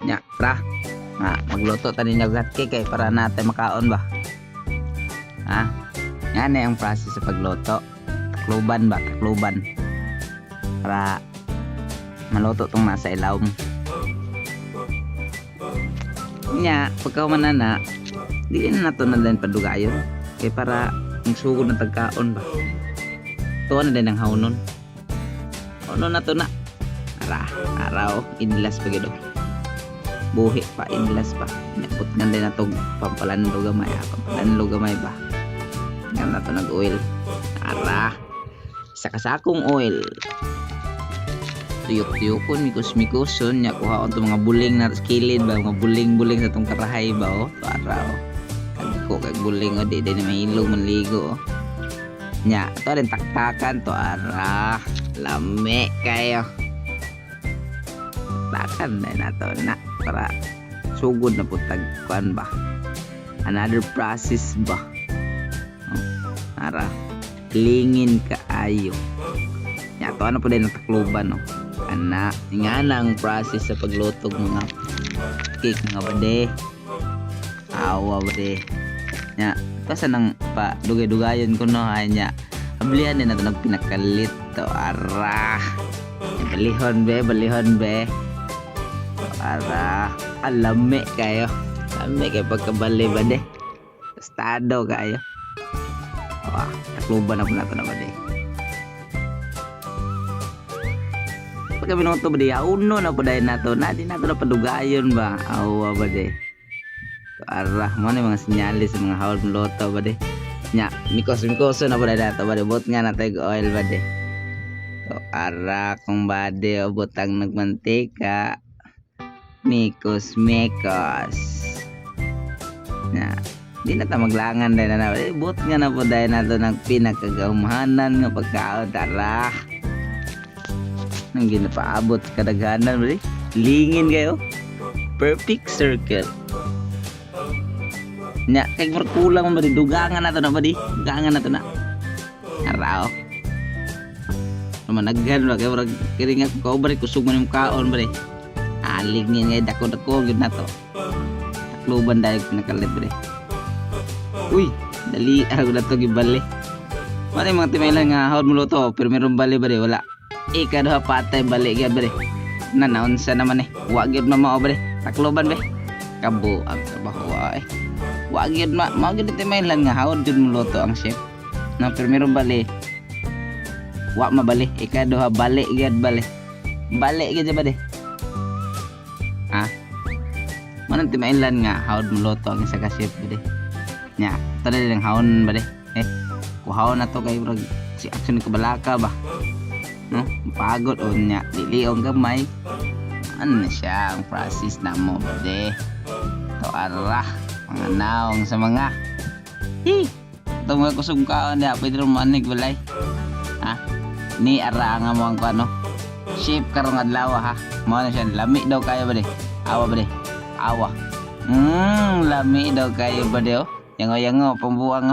Nya, pra. Magluto tayo ng hotcake kay para natin makaon ba. Yan ang process sa pagluto. Takluban ba? Takluban. Para maluto tong nasa ilawom. Nya, pagka manana, di na nato na din padugayon. Kay para ang sugod ng tagkaon ba. Tuwa na din ang haunon. Ano na to na? Araw, inilas pa gito. Buhi pa, inilas pa. Napot nga din na itong pampalanlo gamay. Pampalanlo gamay ba? Nga na ito nag-oil. Isa kasakong oil. Tuyok-tuyokon, mikos-mikoson. Nya, kuha ko itong mga buling na kilid ba? Mga buling-buling sa itong karahay ba? O, araw. Kagko, kag buling o. Di na may ilog, manligo o. Nya, ito rin taktakan to. Lame kayo. Taktakan na ito na. Para sugod na po tagkuan ba. Another process ba. Para lingin kaayo. Nya, ito ano po din ang takluban. Nga ang process sa paglutog mga cake mga bade. Awa bade. Nya, ito sa nang pa dugay-dugayon ko no. Nya, ablihan din na ito nagpinakalit to. Balihon be. Para alame kayo. Alame kayo pagkabali ba de. Estado kayo. Takluban na po nato na ba de. Pagka minuto ba de, uno na po dahil nato. Di nato na padugayon ba. Awa ba de. Mo na mga sinyalis sa mga hawal mloto ba de. Nya, mikos-mikoso na po dahil nato ba de. Bot nga nato yung oil ba de. Kung ba de, butang nagmantika. Mikos. Di na ta maglangan dahil na bot nga na po dahil nato ng pinakagahumahanan nga pagkaon. Nang ginapaabot kadaghanan ba lingin kayo. Perfect circle. Nya, kay kulang ba di dugangan na to na ba di? Dugangan na to na. Araw. Managhan ba kayo kiring ko ba kusog man yung kaon ba di? Lingin ngay dako-dako gyud nato. Takluban dahil pinakalit ba di? Uy, dali ako na to gibali. Mari mga timaylan nga hawad mo luto pero meron bali ba di? Wala. Ikaduha patay bali gyud ba di? Nanaon sa naman wa gyud mao ba di? Takluban ba? Kabo ang trabaho ay. Wa gyud mao gyud timaylan nga hawad gyud mo luto ang chef. Na pero meron bali. Wa mabali. Ikaduha bali gyud bali. Bali gyud ba di? Manang timaylan nga hawad mo luto ang isa ka chef ba di? Nya, tada lang hawon ba di? Kuhaw na to kay murag si action ni kabalaka ba? No, pagod o nya, diliong gamay. Ano na siya ang process na mo ba di? To mga naong sa mga ito mga kusog kaon niya, pwede rin manig balay. Ni nga mo ang ano shape karong adlaw ha. Mao na siya, lami daw kayo ba di? Awa ba di? Awa. Lami daw kayo ba di? Yango pambuang